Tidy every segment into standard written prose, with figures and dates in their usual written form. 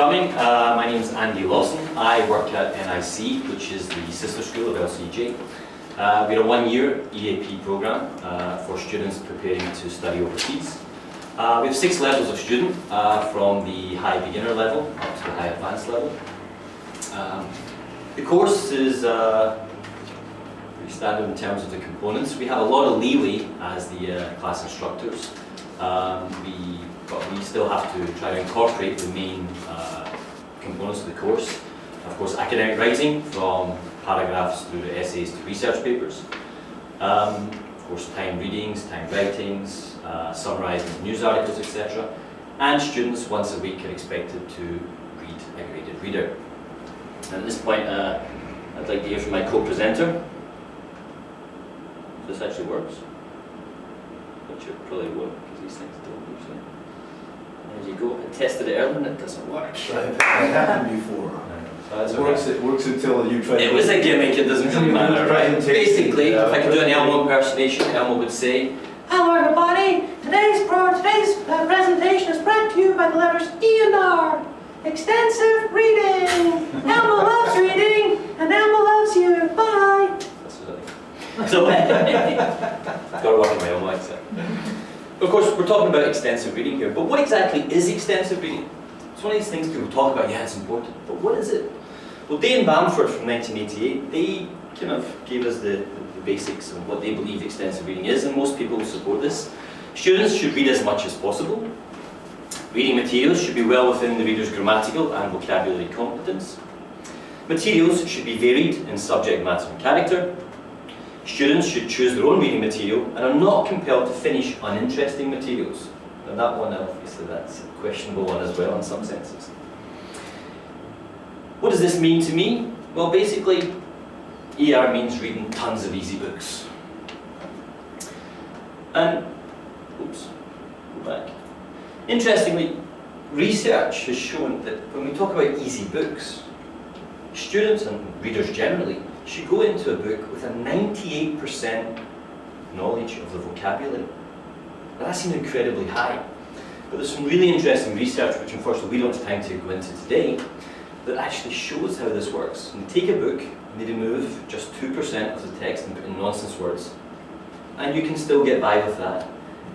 coming. My name is Andy Lawson. I work at NIC, which is the sister school of LCJ. We're a one-year EAP program for students preparing to study overseas. We have 6 levels of student, from the high beginner level up to the high advanced level. The course is pretty standard in terms of the components. We have a lot of leeway as the class instructors. But we still have to try to incorporate the main components of the course. Of course, academic writing, from paragraphs through to essays to research papers. Of course, timed readings, timed writings, summarising news articles, etc. And students once a week are expected to read a graded reader. And at this point, I'd like to hear from my co-presenter. This actually works, which it probably won't, because these things don't usually. There you go. I tested it earlier and it doesn't work. It happened before. It works until you try. It was a gimmick, it doesn't really matter. Right? Basically, if I could do an Elmo impersonation, Elmo would say, "Hello everybody, today's presentation is brought to you by the letters E and R. Extensive reading! Elmo loves reading, and Elmo loves you. Bye!" So, gotta work on my own mindset. Of course, we're talking about extensive reading here, but what exactly is extensive reading? It's one of these things people talk about, yeah, it's important, but what is it? Well, Day and Bamford from 1988, they kind of gave us the basics of what they believe extensive reading is, and most people support this. Students should read as much as possible. Reading materials should be well within the reader's grammatical and vocabulary competence. Materials should be varied in subject matter and character. Students should choose their own reading material and are not compelled to finish uninteresting materials. And that one, obviously, that's a questionable one as well in some senses. What does this mean to me? Well, basically, ER means reading tons of easy books. And, oops, go back. Interestingly, research has shown that when we talk about easy books, students and readers generally should go into a book with a 98% knowledge of the vocabulary. Now, that seems incredibly high, but there's some really interesting research, which unfortunately we don't have time to go into today, that actually shows how this works. And they take a book and they remove just 2% of the text and put in nonsense words, and you can still get by with that.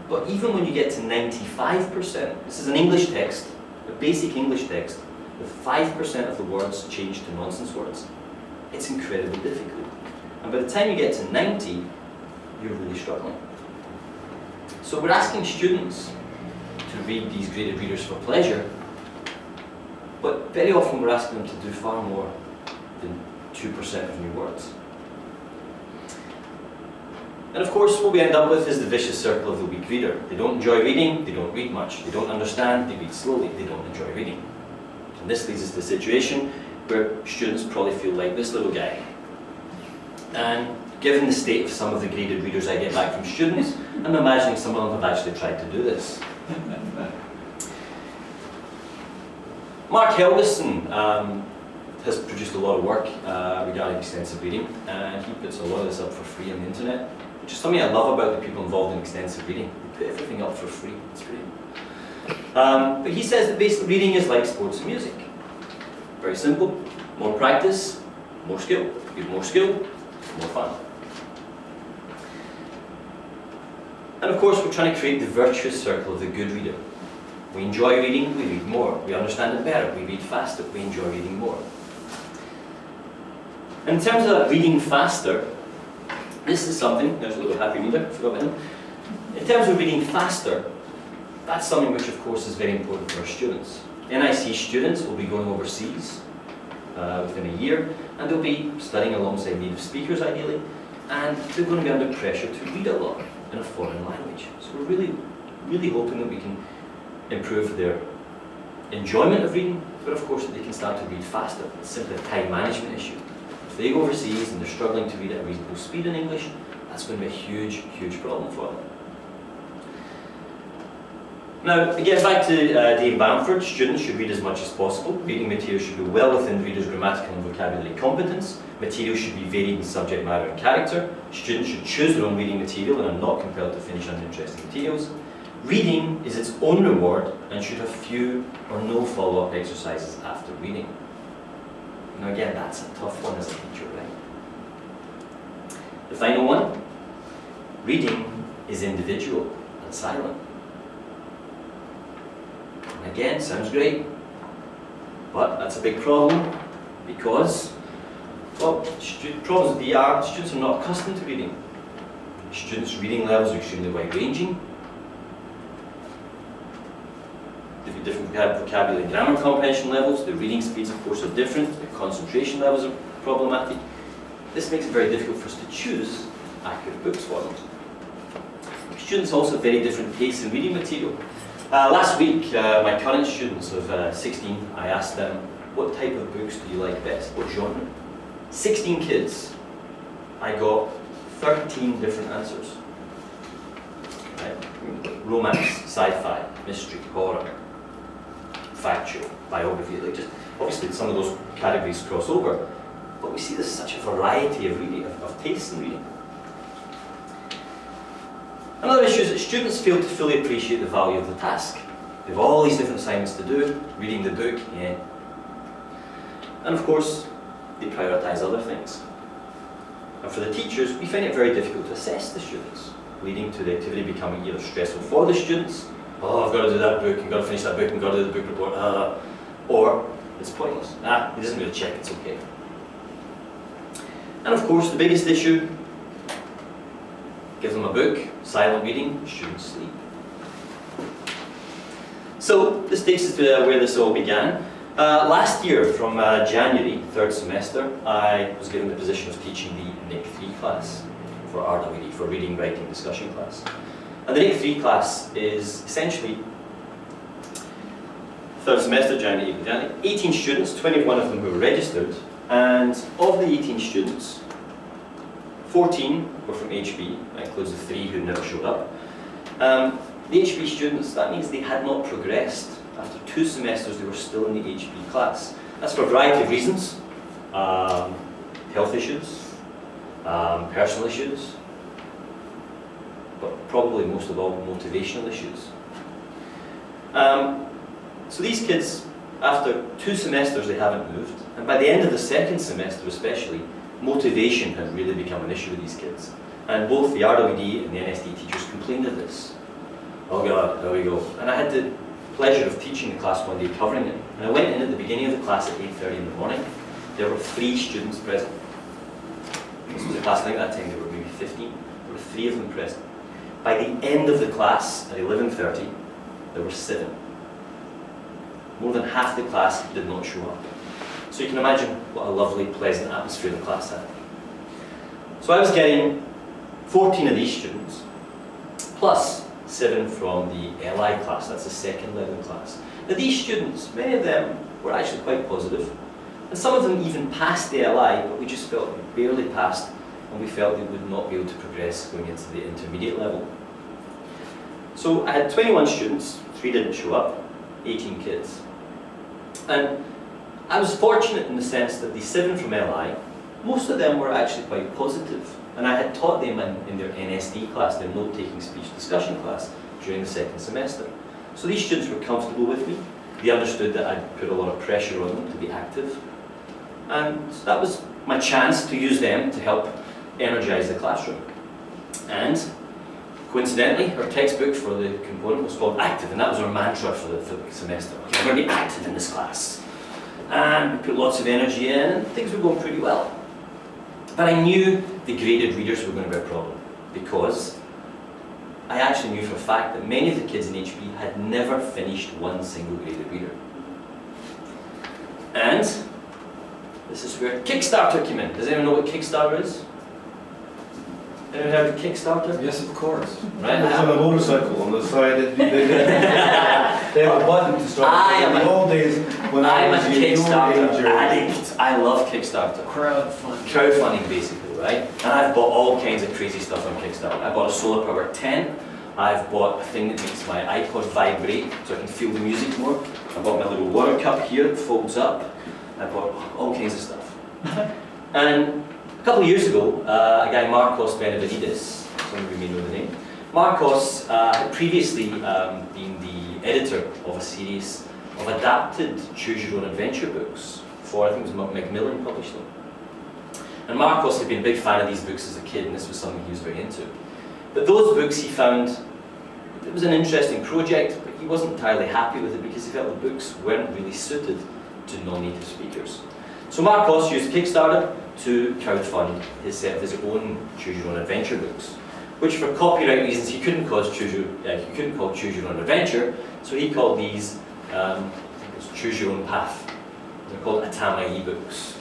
But even when you get to 95%, this is an English text, a basic English text, with 5% of the words changed to nonsense words. It's incredibly difficult. And by the time you get to 90, you're really struggling. So we're asking students to read these graded readers for pleasure, but very often we're asking them to do far more than 2% of new words. And of course, what we end up with is the vicious circle of the weak reader. They don't enjoy reading, they don't read much. They don't understand, they read slowly, they don't enjoy reading. And this leads us to a situation where students probably feel like this little guy. And given the state of some of the graded readers I get back from students, I'm imagining some of them have actually tried to do this. Mark Helgeson has produced a lot of work regarding extensive reading, and he puts a lot of this up for free on the internet, which is something I love about the people involved in extensive reading. They put everything up for free. It's great. But he says that basically reading is like sports and music. Very simple. More practice, more skill. Get more skill, more fun. And of course, we're trying to create the virtuous circle of the good reader. We enjoy reading, we read more. We understand it better, we read faster, we enjoy reading more. And in terms of reading faster, this is something, there's a little happy reader, I forgot about him. In terms of reading faster, that's something which of course is very important for our students. NIC students will be going overseas within a year, and they'll be studying alongside native speakers ideally, and they're going to be under pressure to read a lot in a foreign language. So we're really hoping that we can improve their enjoyment of reading, but of course that they can start to read faster. It's simply a time management issue. If they go overseas and they're struggling to read at a reasonable speed in English, that's going to be a huge problem for them. Now, again, back to Day and Bamford, students should read as much as possible. Reading material should be well within the reader's grammatical and vocabulary competence. Material should be varied in subject matter and character. Students should choose their own reading material and are not compelled to finish uninteresting materials. Reading is its own reward and should have few or no follow-up exercises after reading. Now again, that's a tough one as a teacher, right? The final one, reading is individual and silent. And again, sounds great, but that's a big problem because, well, problems with VR, students are not accustomed to reading. Students' reading levels are extremely wide-ranging. Different vocabulary and grammar comprehension levels. The reading speeds, of course, are different. The concentration levels are problematic. This makes it very difficult for us to choose accurate books for them. Students also have very different tastes in reading material. Last week, my current students of 16, I asked them, what type of books do you like best? What genre? 16 kids. I got 13 different answers. Right? Romance, sci-fi, mystery, horror, factual, biography, like just obviously some of those categories cross over, but we see there's such a variety of reading, of tastes in reading. Another issue is that students fail to fully appreciate the value of the task. They have all these different assignments to do, reading the book, yeah. And of course, they prioritise other things. And for the teachers, we find it very difficult to assess the students, leading to the activity becoming either stressful for the students, oh, I've got to do that book, I've got to finish that book, I've got to do the book report, or it's pointless. He doesn't really check, it's okay. And of course, the biggest issue, give them a book, silent reading, students sleep. So, this takes us to where this all began. Last year, from January, third semester, I was given the position of teaching the NIC 3 class for RWD, for Reading, Writing, Discussion class. And the NIC 3 class is essentially third semester, January, 18 students, 21 of them who were registered, and of the 18 students, 14 were from HB, that includes the 3 who never showed up. The HB students, that means they had not progressed. After 2 semesters, they were still in the HB class. That's for a variety of reasons. Health issues, personal issues, but probably most of all, motivational issues. So these kids, after 2 semesters, they haven't moved. And by the end of the second semester especially, motivation had really become an issue with these kids. And both the RWD and the NSD teachers complained of this. Oh God, there we go. And I had the pleasure of teaching the class one day, covering it. And I went in at the beginning of the class at 8:30 in the morning. There were 3 students present. This was a class, I think at that time there were maybe 15. There were 3 of them present. By the end of the class, at 11:30, there were 7. More than half the class did not show up. So you can imagine what a lovely, pleasant atmosphere the class had. So I was getting 14 of these students, plus 7 from the LI class, that's the second level class. Now these students, many of them were actually quite positive, and some of them even passed the LI, but we just felt they barely passed, and we felt they would not be able to progress going into the intermediate level. So I had 21 students, 3 didn't show up, 18 kids. And I was fortunate in the sense that the 7 from LI, most of them were actually quite positive. And I had taught them in their NSD class, their note-taking speech discussion class, during the second semester. So these students were comfortable with me. They understood that I'd put a lot of pressure on them to be active. And so that was my chance to use them to help energize the classroom. And coincidentally, our textbook for the component was called Active, and that was our mantra for the semester. Okay, we're going to be active in this class. And we put lots of energy in, and things were going pretty well. But I knew the graded readers were going to be a problem, because I actually knew for a fact that many of the kids in HB had never finished one single graded reader. And this is where Kickstarter came in. Does anyone know what Kickstarter is? Anyone heard of Kickstarter? Yes, of course. Right. It's on a motorcycle on the side. They have a button to start. In the old days, when I'm I a was your Kickstarter age, addict. I love Kickstarter. Crowdfunding, basically, right? And I've bought all kinds of crazy stuff on Kickstarter. I bought a solar powered tent. I've bought a thing that makes my iPod vibrate so I can feel the music more. I bought my little water cup here that folds up. I bought all kinds of stuff. And a couple of years ago, a guy, Marcos Benavides, some of you may know the name, Marcos had previously been the editor of a series of adapted Choose Your Own Adventure books for, I think it was Macmillan published them. And Marcos had been a big fan of these books as a kid, and this was something he was very into. But those books he found, it was an interesting project, but he wasn't entirely happy with it because he felt the books weren't really suited to non-native speakers. So Marcos used Kickstarter to crowdfund his set of his own Choose Your Own Adventure books, which for copyright reasons he couldn't call Choose Your Own Adventure, so he called these Choose Your Own Path. They're called Atama ebooks.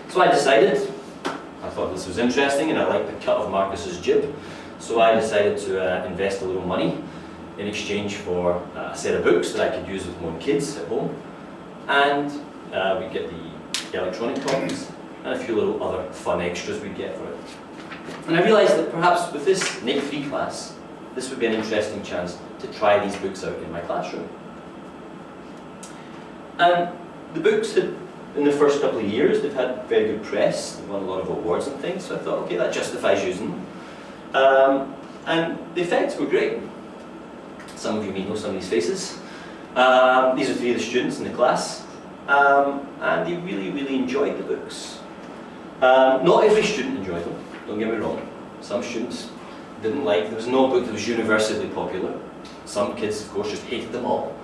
So I decided, I thought this was interesting and I liked the cut of Marcus's jib, so I decided to invest a little money in exchange for a set of books that I could use with my own kids at home, and we'd get the electronic copies and a few little other fun extras we'd get for it. And I realised that perhaps with this NAIC 3 class, this would be an interesting chance to try these books out in my classroom. And the books had, in the first couple of years, they've had very good press, they've won a lot of awards and things, so I thought, okay, that justifies using them. And the effects were great. Some of you may know some of these faces. These are 3 of the students in the class, and they really, really enjoyed the books. Not every student enjoyed them, don't get me wrong. Some students didn't like, there was no book that was universally popular. Some kids, of course, just hated them all.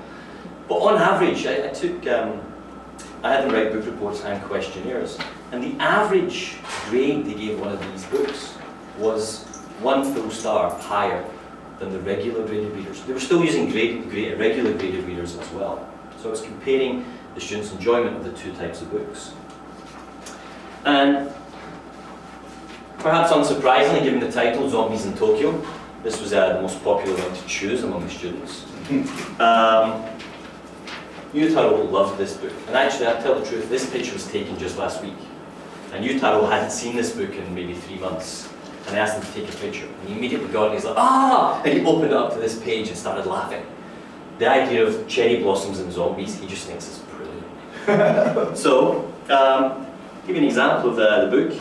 But on average, I had them write book reports and questionnaires, and the average grade they gave one of these books was 1 full star higher than the regular graded readers. They were still using regular graded readers as well. So I was comparing the students' enjoyment of the 2 types of books. And perhaps unsurprisingly, given the title, Zombies in Tokyo, this was the most popular one to choose among the students. Yutaro loved this book. And actually, I'll tell the truth, this picture was taken just last week. And Yutaro hadn't seen this book in maybe 3 months. And I asked him to take a picture. And he immediately got it, and he's like, ah! And he opened it up to this page and started laughing. The idea of cherry blossoms and zombies, he just thinks is brilliant. So, give you an example of the book.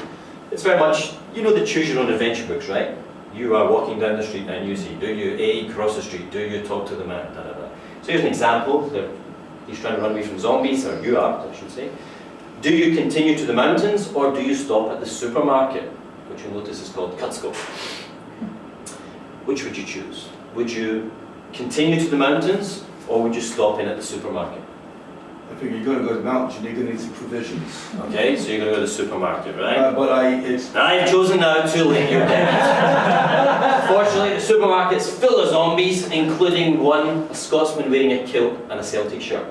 It's very much, you know the Choose Your Own Adventure books, right? You are walking down the street and you see, do you A, cross the street, do you talk to the man, da da da. So here's an example. He's trying to run away from zombies, or you are, I should say. Do you continue to the mountains, or do you stop at the supermarket, which you'll notice is called Katsuko? Which would you choose? Would you continue to the mountains, or would you stop in at the supermarket? I think you're going to go to the mountains, you're going to need some provisions. Okay, so you're going to go to the supermarket, right? But I've chosen now to lay your debt. Fortunately, the supermarket's full of zombies, including one, a Scotsman wearing a kilt and a Celtic shirt.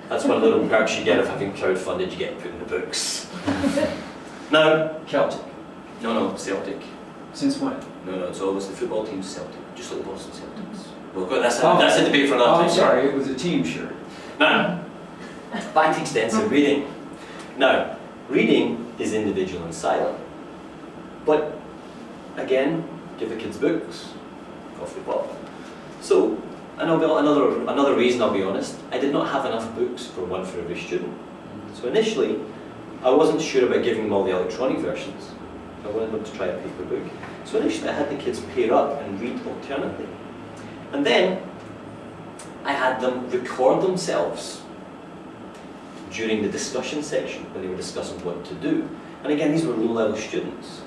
That's one of the little perks you get of having crowdfunded, you get put in the books. Now, Celtic. no, Celtic. Since when? No, it's always the football team's Celtic, just like the Boston Celtics. Well, that's a debate for another time. I'm sorry, it was a team shirt. Now, back to extensive reading. Now, reading is individual and silent. But, again, give the kids books, off the pop. So, another reason, I'll be honest, I did not have enough books for every student. So initially, I wasn't sure about giving them all the electronic versions. I wanted them to try a paper book. So initially I had the kids pair up and read alternately. And then I had them record themselves during the discussion section when they were discussing what to do. And again, these were low-level students.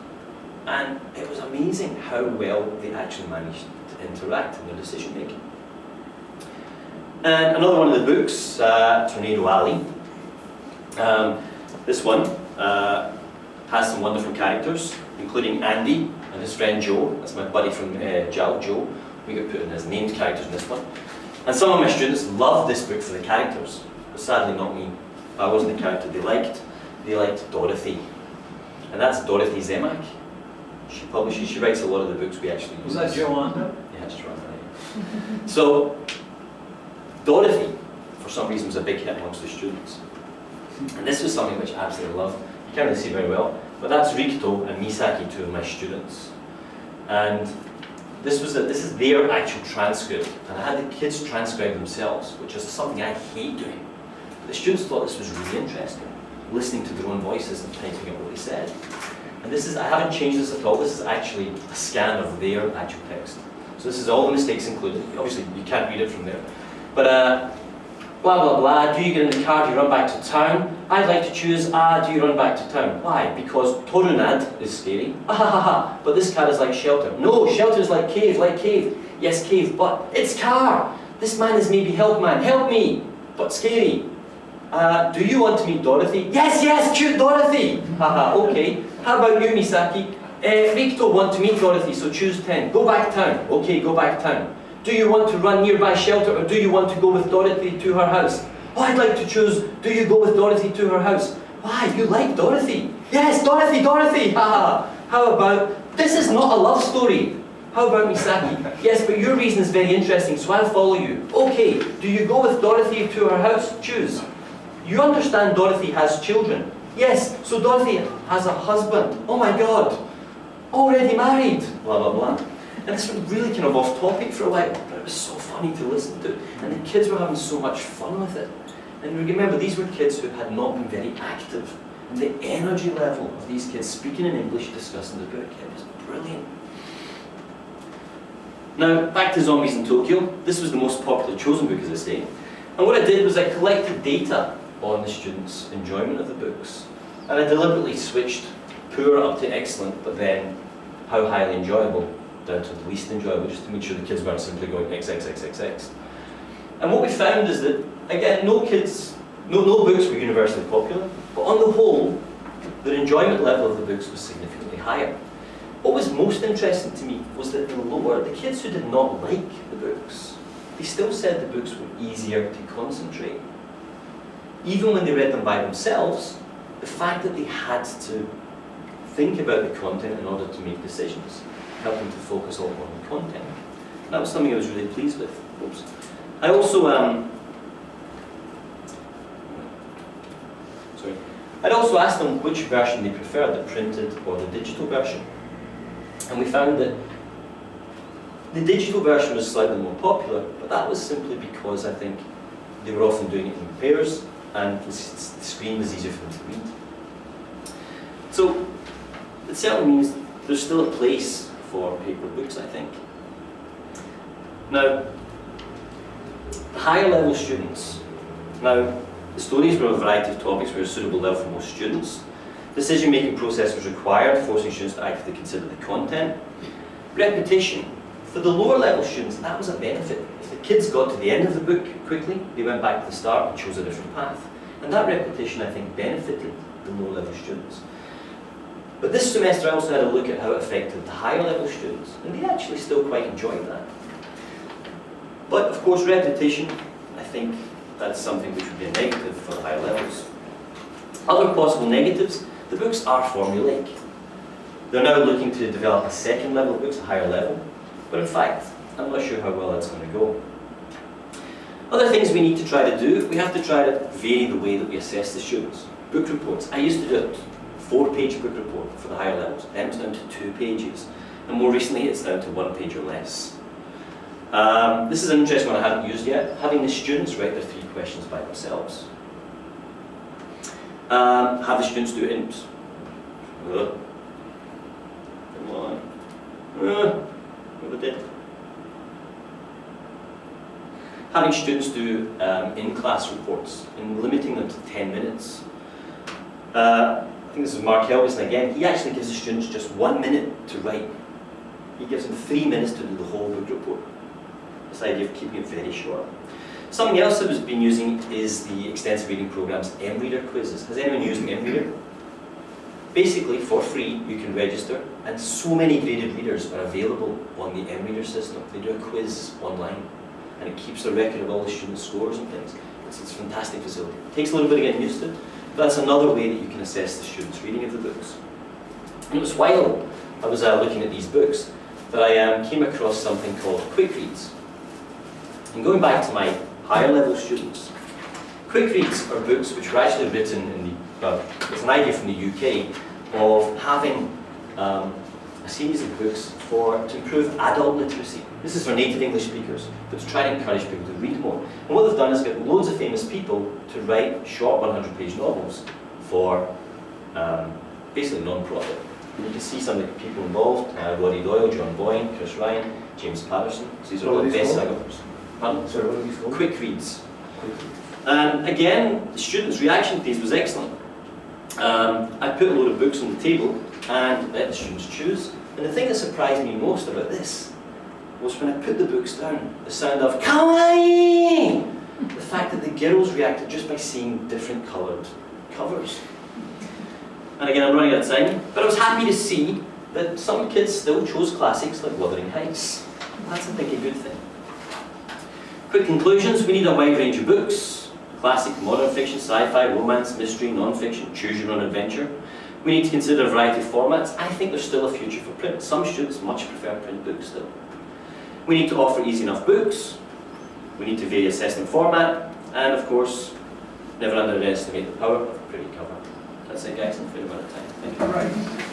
And it was amazing how well they actually managed to interact in their decision making. And another one of the books, Tornado Alley. This one has some wonderful characters, including Andy and his friend Joe. That's my buddy from Joe. We got put in as named characters in this one. And some of my students loved this book for the characters, but sadly not me. I wasn't the character they liked. They liked Dorothy. And that's Dorothy Zemak. She writes a lot of the books we actually use. Was that Joanna? Yeah, that's right. So, Dorothy, for some reason, was a big hit amongst the students. And this was something which I absolutely loved. You can't really see very well, but that's Rikito and Misaki, 2 of my students. And this is their actual transcript, and I had the kids transcribe themselves, which is something I hate doing. But the students thought this was really interesting, listening to their own voices and typing out what they said. And this is, I haven't changed this at all, this is actually a scan of their actual text. So this is all the mistakes included. Obviously, you can't read it from there. But, blah, blah, blah, do you get in the car, do you run back to town? I'd like to choose, do you run back to town? Why? Because Torunad is scary. But this car is like shelter. No, shelter is like cave, like cave. Yes, cave, but it's car. This man is maybe help man, help me, but scary. Do you want to meet Dorothy? Yes, yes, cute Dorothy. Okay. How about you, Misaki? Rikto want to meet Dorothy, so choose 10. Go back town. Okay, go back town. Do you want to run nearby shelter, or do you want to go with Dorothy to her house? Oh, I'd like to choose, do you go with Dorothy to her house? Why, you like Dorothy? Yes, Dorothy, Dorothy! How about, this is not a love story. How about Misaki? Yes, but your reason is very interesting, so I'll follow you. Okay, do you go with Dorothy to her house? Choose. You understand Dorothy has children. Yes, so Dorothy has a husband. Oh my God, already married. Blah, blah, blah. And this was really kind of off topic for a while, but it was so funny to listen to. And the kids were having so much fun with it. And remember, these were kids who had not been very active. And the energy level of these kids speaking in English, discussing the book, it was brilliant. Now, back to Zombies in Tokyo. This was the most popular chosen book, as I say. And what I did was I collected data on the students' enjoyment of the books. And I deliberately switched poor up to excellent, but then how highly enjoyable down to the least enjoyable, just to make sure the kids weren't simply going XXXXX. And what we found is that, again, no books were universally popular, but on the whole, their enjoyment level of the books was significantly higher. What was most interesting to me was that the kids who did not like the books, they still said the books were easier to concentrate. Even when they read them by themselves, the fact that they had to think about the content in order to make decisions helped them to focus all on the content. And that was something I was really pleased with. Oops. I also, I'd also asked them which version they preferred, the printed or the digital version. And we found that the digital version was slightly more popular, but that was simply because I think they were often doing it in pairs, and the screen was easier for them to read. So it certainly means there's still a place for paper books, I think. Now, the higher level students. Now, the stories were a variety of topics were a suitable level for most students. Decision-making process was required, forcing students to actively consider the content. Repetition. For the lower level students, that was a benefit. If the kids got to the end of the book quickly, they went back to the start and chose a different path. And that repetition, I think, benefited the lower level students. But this semester I also had a look at how it affected the higher level students, and they actually still quite enjoyed that. But of course, repetition, I think that's something which would be a negative for the higher levels. Other possible negatives, the books are formulaic. They're now looking to develop a second level of books, a higher level, but in fact, I'm not sure how well that's going to go. Other things we need to try to do, we have to try to vary the way that we assess the students. Book reports. I used to do a 4-page book report for the higher levels, then it's down to 2 pages, and more recently it's down to 1 page or less. This is an interesting one I haven't used yet, having the students write their 3 questions by themselves. Have the students do it come on. What I did. Having students do in-class reports and limiting them to 10 minutes. I think this is Mark Helgeson again. He actually gives the students just 1 minute to write. He gives them 3 minutes to do the whole book report. This idea of keeping it very short. Something else that has been using is the extensive reading program's M-Reader quizzes. Has anyone used M-Reader? Basically, for free, you can register, and so many graded readers are available on the M-Reader system. They do a quiz online, and it keeps a record of all the students' scores and things. It's a fantastic facility. It takes a little bit of getting used to, but that's another way that you can assess the students' reading of the books. And it was while I was looking at these books that I came across something called quick reads. And going back to my higher level students, quick reads are books which were actually written in it's an idea from the UK of having a series of books to improve adult literacy. This is for native English speakers, but to try to encourage people to read more. And what they've done is get loads of famous people to write short 100-page novels for basically non-profit. And you can see some of the people involved, Roddy Doyle, John Boyne, Chris Ryan, James Patterson. So these are all What the are these best called? psychographers. Pardon? Sorry, what are these called? Quick reads. Quick. And again, the students' reaction to these was excellent. I put a load of books on the table and let the students choose. And the thing that surprised me most about this was when I put the books down, the sound of kawaii! The fact that the girls reacted just by seeing different coloured covers. And again, I'm running out of time, but I was happy to see that some kids still chose classics like Wuthering Heights. That's, I think, a good thing. Quick conclusions, we need a wide range of books. Classic, modern fiction, sci-fi, romance, mystery, non-fiction, choose your own adventure. We need to consider a variety of formats. I think there's still a future for print. Some students much prefer print books still. We need to offer easy enough books. We need to vary assessment format. And of course, never underestimate the power of a pretty cover. That's it guys, I'm afraid I'm out of time. Thank you. Right.